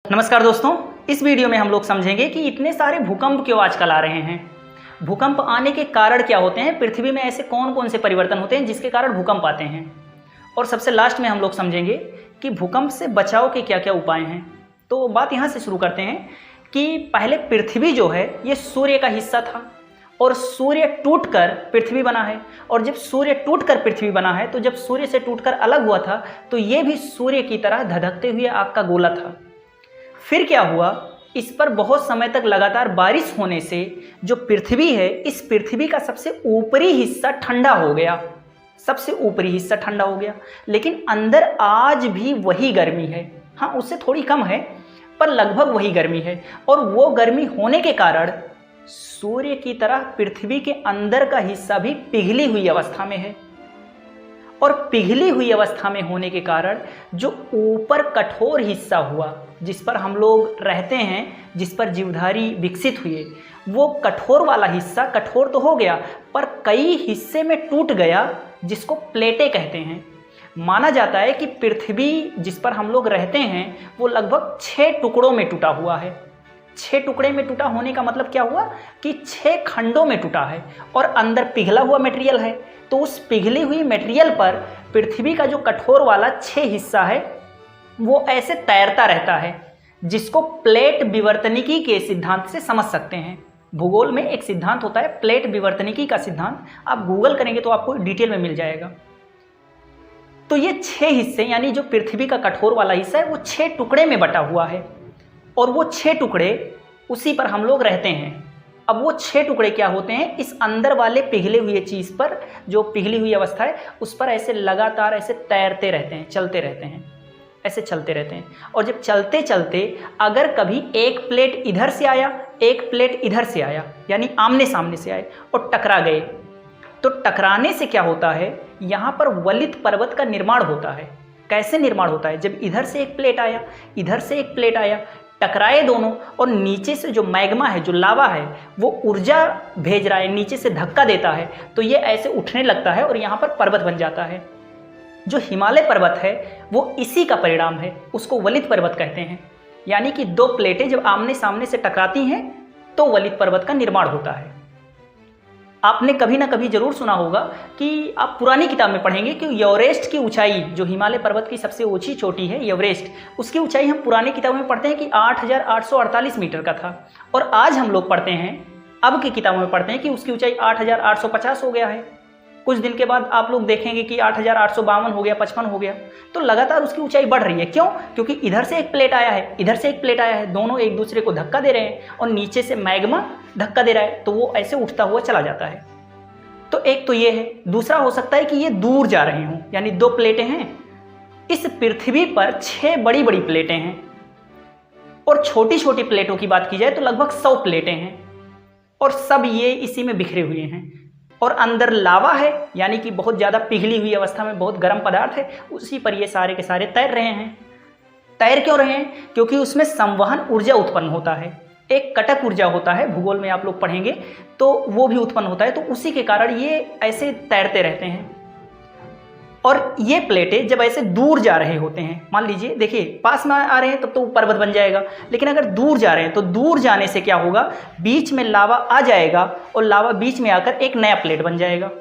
नमस्कार दोस्तों, इस वीडियो में हम लोग समझेंगे कि इतने सारे भूकंप क्यों आजकल आ रहे हैं। भूकंप आने के कारण क्या होते हैं, पृथ्वी में ऐसे कौन कौन से परिवर्तन होते हैं जिसके कारण भूकंप आते हैं। और सबसे लास्ट में हम लोग समझेंगे कि भूकंप से बचाव के क्या क्या उपाय हैं। तो बात यहाँ से शुरू करते हैं कि पहले पृथ्वी जो है ये सूर्य का हिस्सा था और सूर्य टूटकर पृथ्वी बना है। और जब सूर्य टूटकर पृथ्वी बना है तो जब सूर्य से टूटकर अलग हुआ था तो ये भी सूर्य की तरह धधकते हुए आग का गोला था। फिर क्या हुआ, इस पर बहुत समय तक लगातार बारिश होने से जो पृथ्वी है, इस पृथ्वी का सबसे ऊपरी हिस्सा ठंडा हो गया। सबसे ऊपरी हिस्सा ठंडा हो गया, लेकिन अंदर आज भी वही गर्मी है। हाँ, उससे थोड़ी कम है पर लगभग वही गर्मी है। और वो गर्मी होने के कारण सूर्य की तरह पृथ्वी के अंदर का हिस्सा भी पिघली हुई अवस्था में है। और पिघली हुई अवस्था में होने के कारण जो ऊपर कठोर हिस्सा हुआ, जिस पर हम लोग रहते हैं, जिस पर जीवधारी विकसित हुए, वो कठोर वाला हिस्सा कठोर तो हो गया पर कई हिस्से में टूट गया, जिसको प्लेटें कहते हैं। माना जाता है कि पृथ्वी जिस पर हम लोग रहते हैं वो लगभग 6 टुकड़ों में टूटा हुआ है। 6 टुकड़े में टूटा होने का मतलब क्या हुआ कि 6 खंडों में टूटा है और अंदर पिघला हुआ मटेरियल है। तो उस पिघली हुई मटेरियल पर पृथ्वी का जो कठोर वाला 6 हिस्सा है वो ऐसे तैरता रहता है, जिसको प्लेट विवर्तनिकी के सिद्धांत से समझ सकते हैं। भूगोल में एक सिद्धांत होता है प्लेट विवर्तनिकी का सिद्धांत, आप गूगल करेंगे तो आपको डिटेल में मिल जाएगा। तो ये 6 हिस्से यानी जो पृथ्वी का कठोर वाला हिस्सा है वो 6 टुकड़े में बटा हुआ है और वो 6 टुकड़े उसी पर हम लोग रहते हैं। अब वो 6 टुकड़े क्या होते हैं, इस अंदर वाले पिघले हुए चीज़ पर, जो पिघली हुई अवस्था है उस पर ऐसे लगातार ऐसे तैरते रहते हैं, चलते रहते हैं, ऐसे चलते रहते हैं। और जब चलते चलते अगर कभी एक प्लेट इधर से आया, एक प्लेट इधर से आया, यानी आमने सामने से आए और टकरा गए, तो टकराने से क्या होता है, यहाँ पर वलित पर्वत का निर्माण होता है। कैसे निर्माण होता है, जब इधर से एक प्लेट आया, इधर से एक प्लेट आया, टकराए दोनों और नीचे से जो मैग्मा है, जो लावा है, वो ऊर्जा भेज रहा है, नीचे से धक्का देता है, तो ये ऐसे उठने लगता है और यहाँ पर पर्वत बन जाता है। जो हिमालय पर्वत है वो इसी का परिणाम है, उसको वलित पर्वत कहते हैं। यानी कि 2 प्लेटें जब आमने सामने से टकराती हैं तो वलित पर्वत का निर्माण होता है। आपने कभी ना कभी जरूर सुना होगा कि आप पुरानी किताब में पढ़ेंगे कि एवरेस्ट की ऊंचाई, जो हिमालय पर्वत की सबसे ऊंची चोटी है एवरेस्ट, उसकी ऊंचाई हम पुरानी किताबों में पढ़ते हैं कि 8,848 मीटर का था। और आज हम लोग पढ़ते हैं, अब की किताबों में पढ़ते हैं कि उसकी ऊंचाई 8,850 हो गया है। कुछ दिन के बाद आप लोग देखेंगे कि 8,852 हो गया, 55 हो गया। तो लगातार उसकी ऊंचाई बढ़ रही है। क्यों? क्योंकि इधर से एक प्लेट आया है, इधर से एक प्लेट आया है, दोनों एक दूसरे को धक्का दे रहे हैं और नीचे से मैग्मा धक्का दे रहा है, तो वो ऐसे उठता हुआ चला जाता है। तो एक तो ये है। दूसरा हो सकता है कि ये दूर जा रही हूँ, यानी 2 प्लेटें हैं। इस पृथ्वी पर 6 बड़ी बड़ी प्लेटें हैं और छोटी छोटी प्लेटों की बात की जाए तो लगभग 100 प्लेटें हैं और सब ये इसी में बिखरे हुए हैं। और अंदर लावा है, यानी कि बहुत ज़्यादा पिघली हुई अवस्था में बहुत गर्म पदार्थ है, उसी पर ये सारे के सारे तैर रहे हैं। तैर क्यों रहे हैं? क्योंकि उसमें संवहन ऊर्जा उत्पन्न होता है। एक कटक ऊर्जा होता है, भूगोल में आप लोग पढ़ेंगे तो वो भी उत्पन्न होता है, तो उसी के कारण ये ऐसे तैरते रहते हैं। और ये प्लेटें जब ऐसे दूर जा रहे होते हैं, मान लीजिए देखिए पास में आ रहे हैं तब तो पर्वत बन जाएगा, लेकिन अगर दूर जा रहे हैं तो दूर जाने से क्या होगा, बीच में लावा आ जाएगा और लावा बीच में आकर एक नया प्लेट बन जाएगा।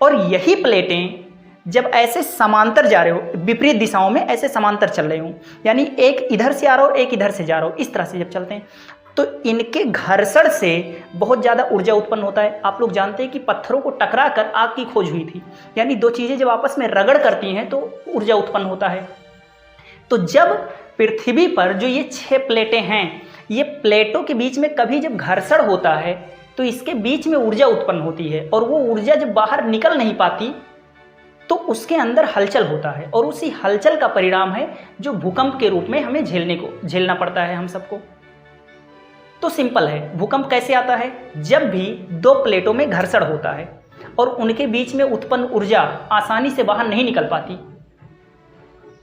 और यही प्लेटें जब ऐसे समांतर जा रहे हो, विपरीत दिशाओं में ऐसे समांतर चल रहे हो, यानी एक इधर से आ रहा हो, एक इधर से जा रहा हो, इस तरह से जब चलते हैं तो इनके घर्षण से बहुत ज़्यादा ऊर्जा उत्पन्न होता है। आप लोग जानते हैं कि पत्थरों को टकरा कर आग की खोज हुई थी, यानी 2 चीज़ें जब आपस में रगड़ करती हैं तो ऊर्जा उत्पन्न होता है। तो जब पृथ्वी पर जो ये 6 प्लेटें हैं, ये प्लेटों के बीच में कभी जब घर्षण होता है तो इसके बीच में ऊर्जा उत्पन्न होती है और वो ऊर्जा जब बाहर निकल नहीं पाती तो उसके अंदर हलचल होता है और उसी हलचल का परिणाम है जो भूकंप के रूप में हमें झेलना पड़ता है हम सबको। तो सिंपल है, भूकंप कैसे आता है? जब भी 2 प्लेटों में घर्षण होता है और उनके बीच में उत्पन्न ऊर्जा आसानी से बाहर नहीं निकल पाती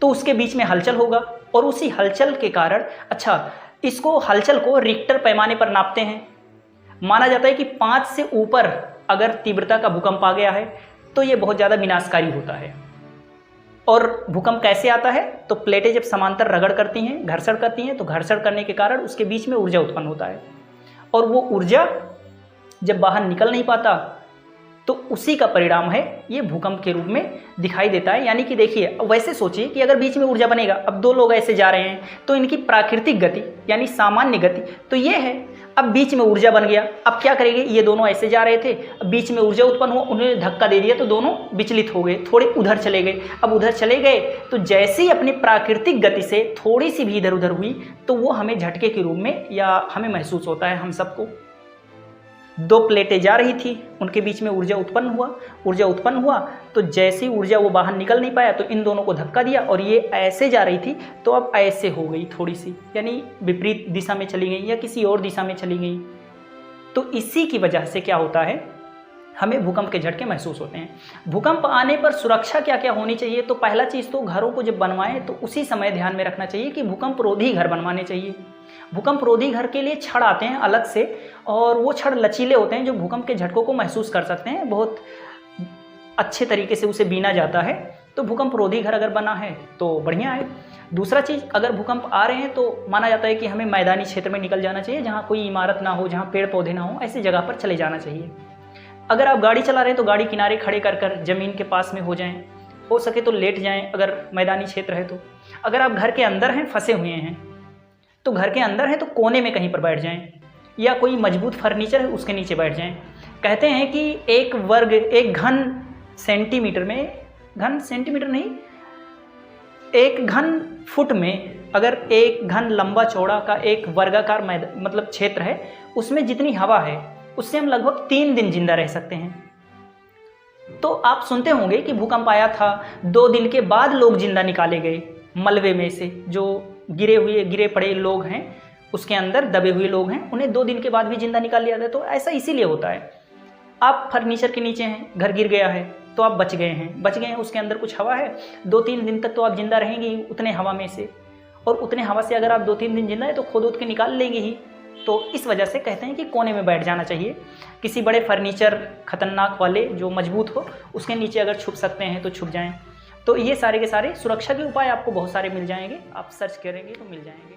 तो उसके बीच में हलचल होगा और उसी हलचल के कारण, अच्छा इसको हलचल को रिक्टर पैमाने पर नापते हैं। माना जाता है कि 5 से ऊपर अगर तीव्रता का भूकंप आ गया है तो ये बहुत ज़्यादा विनाशकारी होता है। और भूकंप कैसे आता है? तो प्लेटें जब समांतर रगड़ करती हैं, घर्षण करती हैं, तो घर्षण करने के कारण उसके बीच में ऊर्जा उत्पन्न होता है और वो ऊर्जा जब बाहर निकल नहीं पाता तो उसी का परिणाम है ये भूकंप के रूप में दिखाई देता है। यानी कि देखिए, वैसे सोचिए कि अगर बीच में ऊर्जा बनेगा, अब दो लोग ऐसे जा रहे हैं तो इनकी प्राकृतिक गति यानी सामान्य गति तो ये है। अब बीच में ऊर्जा बन गया, अब क्या करेंगे? ये दोनों ऐसे जा रहे थे, अब बीच में ऊर्जा उत्पन्न हुआ, उन्होंने धक्का दे दिया तो दोनों विचलित हो गए, थोड़े उधर चले गए। अब उधर चले गए तो जैसे ही अपनी प्राकृतिक गति से थोड़ी सी भी इधर उधर हुई तो वो हमें झटके के रूप में या हमें महसूस होता है हम सबको। दो प्लेटें जा रही थी, उनके बीच में ऊर्जा उत्पन्न हुआ तो जैसी ऊर्जा वो बाहर निकल नहीं पाया तो इन दोनों को धक्का दिया और ये ऐसे जा रही थी तो अब ऐसे हो गई थोड़ी सी, यानी विपरीत दिशा में चली गई या किसी और दिशा में चली गई। तो इसी की वजह से क्या होता है, हमें भूकंप के झटके महसूस होते हैं। भूकंप आने पर सुरक्षा क्या क्या होनी चाहिए? तो पहला चीज़ तो घरों को जब बनवाएं तो उसी समय ध्यान में रखना चाहिए कि भूकंप रोधी घर बनवाने चाहिए। भूकंप रोधी घर के लिए छड़ आते हैं अलग से और वो छड़ लचीले होते हैं जो भूकंप के झटकों को महसूस कर सकते हैं, बहुत अच्छे तरीके से उसे बीना जाता है। तो भूकंप रोधी घर अगर बना है तो बढ़िया है। दूसरा चीज़, अगर भूकंप आ रहे हैं तो माना जाता है कि हमें मैदानी क्षेत्र में निकल जाना चाहिए, जहाँ कोई इमारत ना हो, जहाँ पेड़ पौधे ना हो, ऐसी जगह पर चले जाना चाहिए। अगर आप गाड़ी चला रहे हैं तो गाड़ी किनारे खड़े कर ज़मीन के पास में हो जाएं, हो सके तो लेट जाएं अगर मैदानी क्षेत्र है तो। अगर आप घर के अंदर हैं, फंसे हुए हैं, तो घर के अंदर हैं तो कोने में कहीं पर बैठ जाएं या कोई मजबूत फर्नीचर है उसके नीचे बैठ जाएं। कहते हैं कि एक घन सेंटीमीटर में, घन सेंटीमीटर नहीं, एक घन फुट में अगर एक घन लंबा चौड़ा का एक वर्गाकार मतलब क्षेत्र है, उसमें जितनी हवा है उससे हम लगभग 3 दिन जिंदा रह सकते हैं। तो आप सुनते होंगे कि भूकंप आया था, 2 दिन के बाद लोग जिंदा निकाले गए मलबे में से, जो गिरे पड़े लोग हैं उसके अंदर दबे हुए लोग हैं, उन्हें 2 दिन के बाद भी जिंदा निकाल लिया गया। तो ऐसा इसीलिए होता है, आप फर्नीचर के नीचे हैं, घर गिर गया है तो आप बच गए हैं, उसके अंदर कुछ हवा है, 2-3 दिन तक तो आप जिंदा रहेंगे ही उतने हवा में से, और उतने हवा से अगर आप 2-3 दिन जिंदा है तो खोद के निकाल लेंगे ही। तो इस वजह से कहते हैं कि कोने में बैठ जाना चाहिए, किसी बड़े फर्नीचर खतरनाक वाले जो मजबूत हो उसके नीचे अगर छुप सकते हैं तो छुप जाएं। तो ये सारे के सारे सुरक्षा के उपाय आपको बहुत सारे मिल जाएंगे, आप सर्च करेंगे तो मिल जाएंगे।